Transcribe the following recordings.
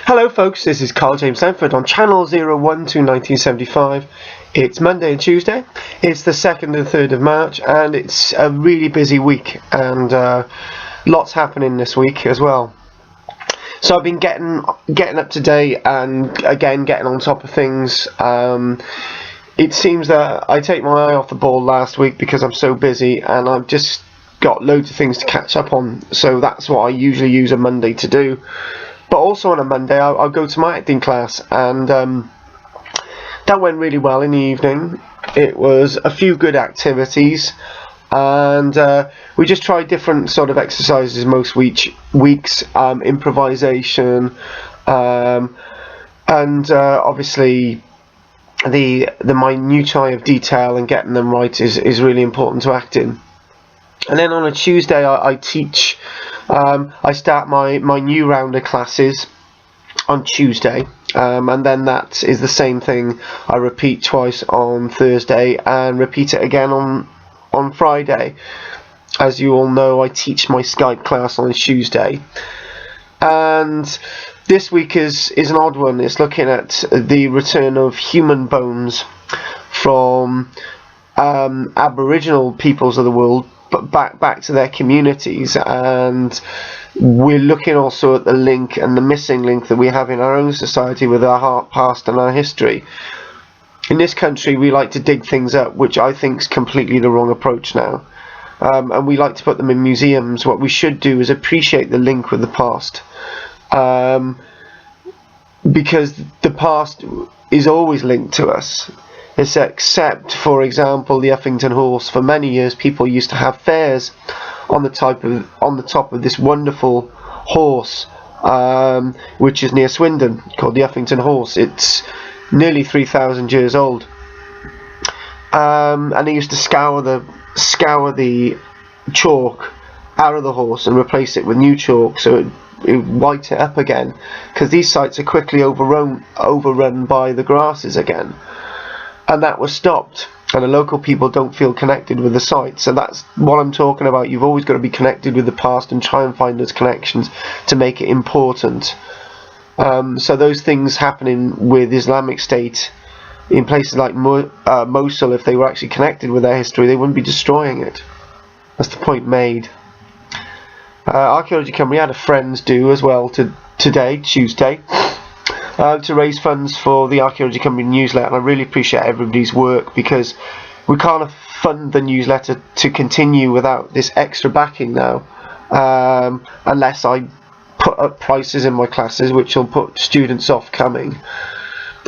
Hello folks, this is Karl-James Langford on channel 012-1975. It's Monday and Tuesday. It's the 2nd and 3rd of March and it's a really busy week and lots happening this week as well. So I've been getting up to date and again getting on top of things. It seems that I take my eye off the ball last week because I'm so busy and I've just got loads of things to catch up on. So that's what I usually use a Monday to do. But also on a Monday, I'll go to my acting class, and that went really well in the evening. It was a few good activities, and we just tried different sort of exercises most weeks, improvisation, and obviously the minutiae of detail and getting them right is really important to acting. And then on a Tuesday, I teach. I start my new round of classes on Tuesday, and then that is the same thing. I repeat twice on Thursday and repeat it again on Friday. As you all know, I teach my Skype class on Tuesday, and this week is an odd one. It's looking at the return of human bones from Aboriginal peoples of the world, but back to their communities, and we're looking also at the link and the missing link that we have in our own society with our past and our history. In this country, we like to dig things up, which I think is completely the wrong approach now, and we like to put them in museums. What we should do is appreciate the link with the past, because the past is always linked to us. Except, for example, the Uffington horse. For many years, people used to have fairs on the top of this wonderful horse, which is near Swindon, called the Uffington horse. It's nearly 3,000 years old, and they used to scour the chalk out of the horse and replace it with new chalk, so it white it up again, because these sites are quickly overrun by the grasses again. And that was stopped, and the local people don't feel connected with the site. So that's what I'm talking about. You've always got to be connected with the past and try and find those connections to make it important. So those things happening with Islamic State in places like Mosul, if they were actually connected with their history, they wouldn't be destroying it. That's the point made. Archaeology Company had a Friends do as well today, Tuesday, to raise funds for the Archaeology Company newsletter, and I really appreciate everybody's work, because we can't fund the newsletter to continue without this extra backing now, unless I put up prices in my classes, which will put students off coming.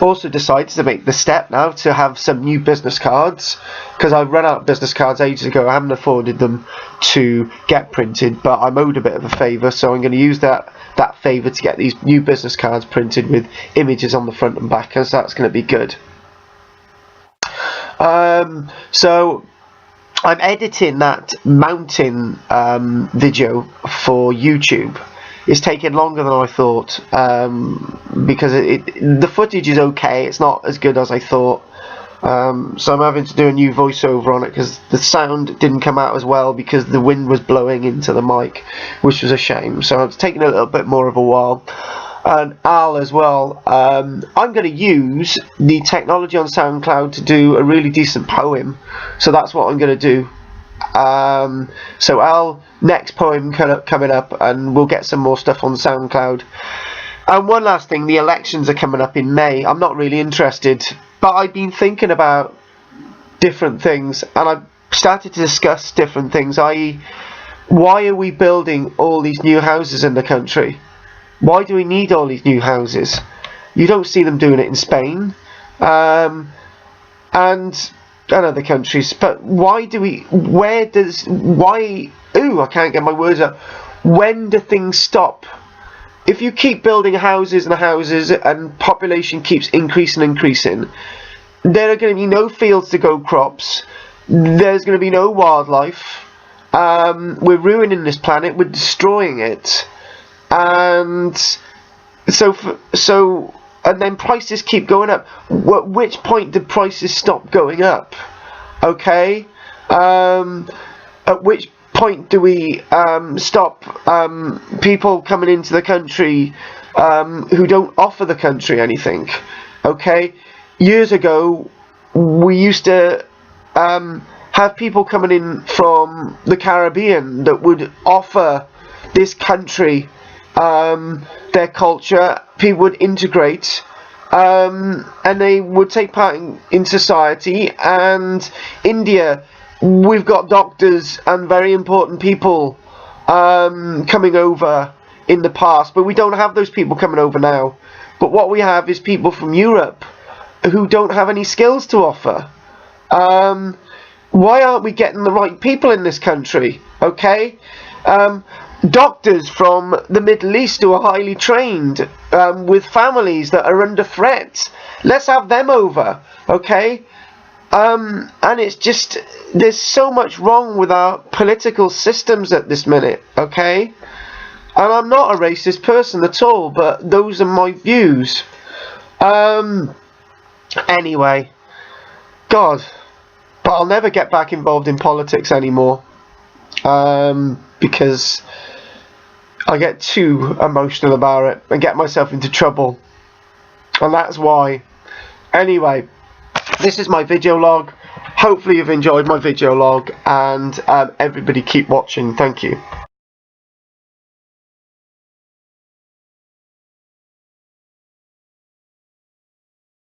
Also decided to make the step now to have some new business cards, because I ran out of business cards ages ago. I haven't afforded them to get printed, but I'm owed a bit of a favour, so I'm going to use that favour to get these new business cards printed with images on the front and back, because that's going to be good. So I'm editing that mountain video for YouTube. It's taken longer than I thought, because the footage is okay. It's not as good as I thought, so I'm having to do a new voiceover on it, because the sound didn't come out as well because the wind was blowing into the mic, which was a shame. So it's taken a little bit more of a while. And Al as well, I'm going to use the technology on SoundCloud to do a really decent poem, so that's what I'm going to do. So Al, next poem coming up, and we'll get some more stuff on SoundCloud. And one last thing, the elections are coming up in May. I'm not really interested, but I've been thinking about different things, and I've started to discuss different things, i.e. why are we building all these new houses in the country? Why do we need all these new houses? You don't see them doing it in Spain, and other countries, but I can't get my words out. When do things stop? If you keep building houses and houses and population keeps increasing, there are going to be no fields to grow crops, there's going to be no wildlife, we're ruining this planet, we're destroying it, and and then prices keep going up. At which point do prices stop going up? Okay, at which point do we stop people coming into the country who don't offer the country anything? Okay, years ago we used to have people coming in from the Caribbean that would offer this country their culture. People would integrate, and they would take part in society. And India, we've got doctors and very important people coming over in the past, but we don't have those people coming over now. But what we have is people from Europe who don't have any skills to offer. Why aren't we getting the right people in this country? Okay, doctors from the Middle East who are highly trained, with families that are under threat. Let's have them over, okay? And it's just, there's so much wrong with our political systems at this minute, okay? And I'm not a racist person at all, but those are my views. Anyway, God, but I'll never get back involved in politics anymore, because I get too emotional about it and get myself into trouble, and that's why. Anyway, this is my video log. Hopefully you've enjoyed my video log, and everybody keep watching. Thank you.